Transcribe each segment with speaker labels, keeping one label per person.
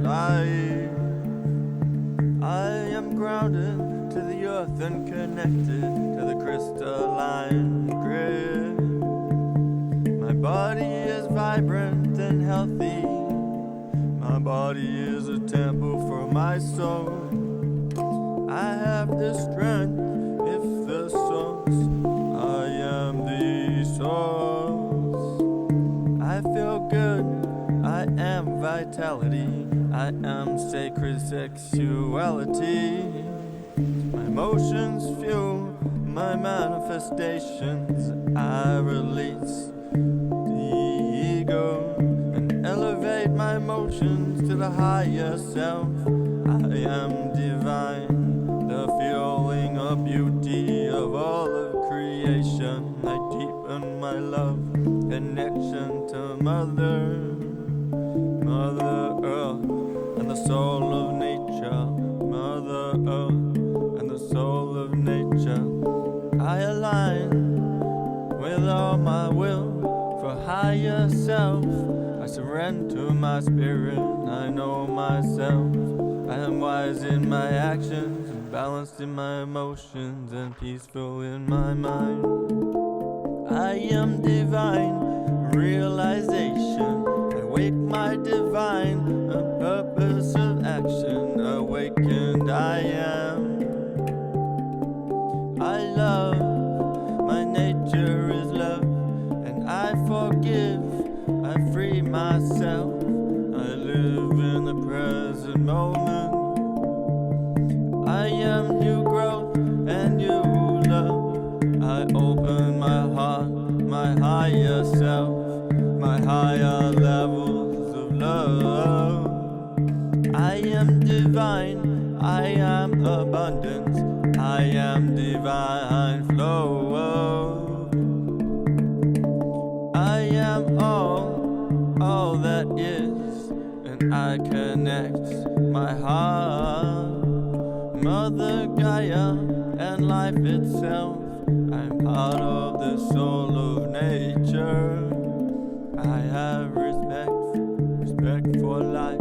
Speaker 1: life. I am grounded to the earth and connected to the crystalline grid. My body is vibrant and healthy. My body is a temple for my soul. I have the strength if the source. I am the source. I feel good. I am vitality. I am sacred sexuality. My emotions fuel my manifestations. I release the ego and elevate my emotions to the higher self. I am divine, the feeling of beauty of all of creation. I deepen my love, connection to Mother Earth and the soul of nature. Mother Earth and the soul of nature. I align with all my will for higher self. I surrender to my spirit. I know myself. I am wise in my actions, balanced in my emotions, and peaceful in my mind. I am divine realization. Awake my divine purpose of action. Awakened I am. I love, my nature is love, and I forgive. I free myself. I live in the present moment. I am new growth and new love. I open my heart, my higher self, my higher levels of love. I am divine, I am abundance, I am divine flow. I am all that is, and I connect my heart. Mother Gaia and life itself. I'm part of the soul of nature. I have respect for life.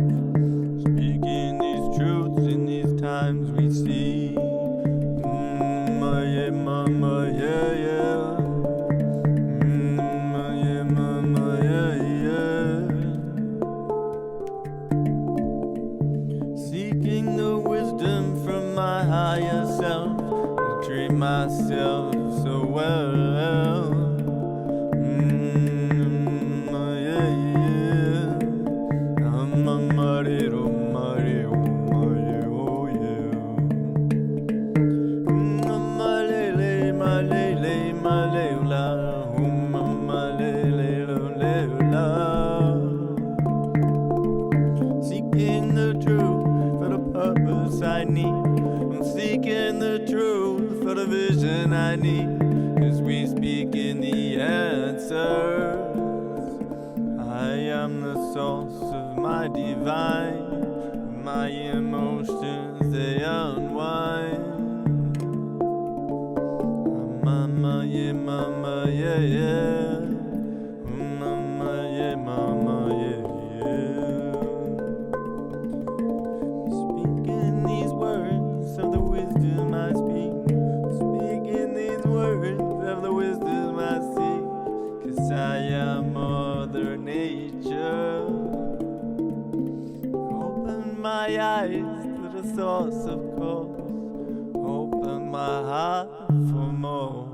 Speaker 1: Speaking these truths in these times we see. Yeah, mama, yeah, yeah. Yeah, mama, yeah, yeah. Seeking the wisdom from my higher self. I treat myself so well. Yeah, yeah. I'm a Mario, Mario, Mario, oh yeah. Malele, malele, malela, malele, lela. Seeking the truth for the purpose I need. I'm seeking the truth for the vision I need. 'Cause we speak in the answers. I am the source of my divine. My emotions, they unwind. Mama, yeah, mama, yeah, yeah. Mama, yeah, mama, yeah, yeah. Speaking these words of the wisdom I speak. Speaking these words of the wisdom I seek. 'Cause I am Mother Nature. Open my eyes to the source of cause. Open my heart for more.